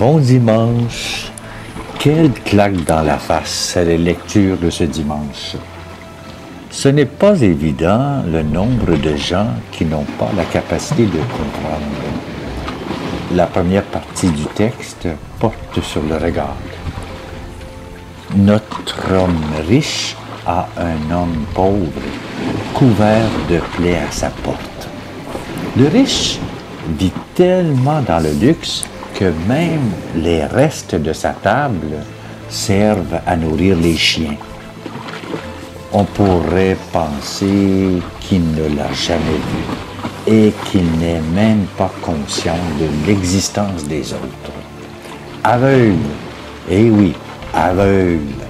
Bon dimanche! Quelle claque dans la face à la lecture de ce dimanche! Ce n'est pas évident le nombre de gens qui n'ont pas la capacité de comprendre. La première partie du texte porte sur le regard. Notre homme riche a un homme pauvre, couvert de plaies à sa porte. Le riche vit tellement dans le luxe que même les restes de sa table servent à nourrir les chiens. On pourrait penser qu'il ne l'a jamais vu et qu'il n'est même pas conscient de l'existence des autres. Aveugle, eh oui, aveugle.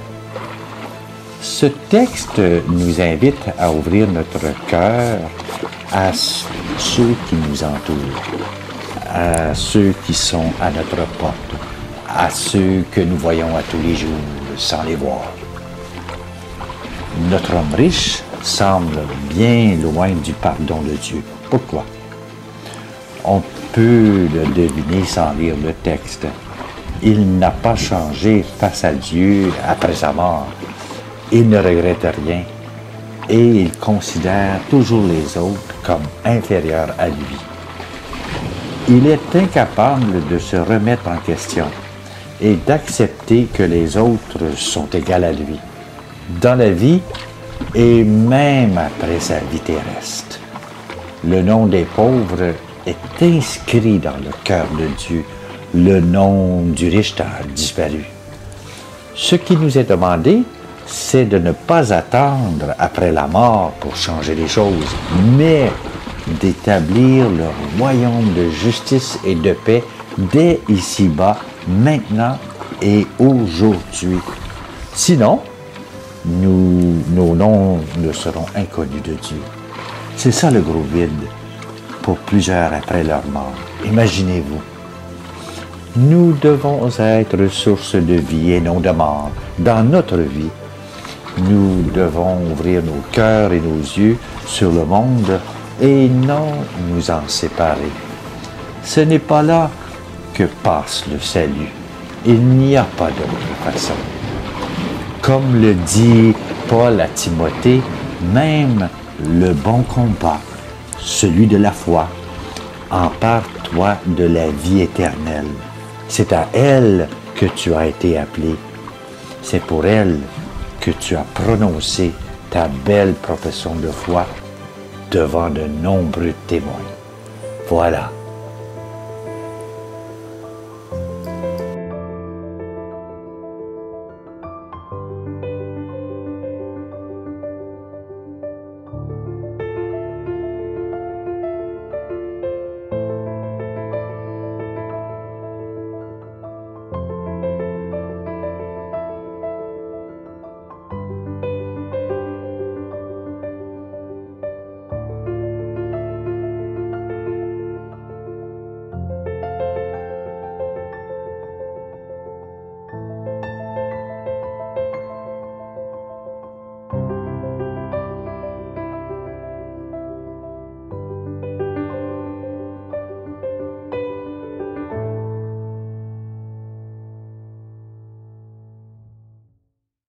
Ce texte nous invite à ouvrir notre cœur à ceux qui nous entourent, à ceux qui sont à notre porte, à ceux que nous voyons à tous les jours sans les voir. Notre homme riche semble bien loin du pardon de Dieu. Pourquoi? On peut le deviner sans lire le texte. Il n'a pas changé face à Dieu après sa mort. Il ne regrette rien et il considère toujours les autres comme inférieurs à lui. Il est incapable de se remettre en question et d'accepter que les autres sont égaux à lui, dans la vie et même après sa vie terrestre. Le nom des pauvres est inscrit dans le cœur de Dieu. Le nom du riche a disparu. Ce qui nous est demandé, c'est de ne pas attendre après la mort pour changer les choses, mais d'établir le royaume de justice et de paix dès ici-bas, maintenant et aujourd'hui. Sinon, nos noms ne seront inconnus de Dieu. C'est ça le gros vide pour plusieurs après leur mort. Imaginez-vous. Nous devons être source de vie et non de mort dans notre vie. Nous devons ouvrir nos cœurs et nos yeux sur le monde et non nous en séparer. Ce n'est pas là que passe le salut. Il n'y a pas d'autre façon. Comme le dit Paul à Timothée, même le bon combat, celui de la foi, empare-toi de la vie éternelle. C'est à elle que tu as été appelé. C'est pour elle que tu as prononcé ta belle profession de foi devant de nombreux témoins. Voilà.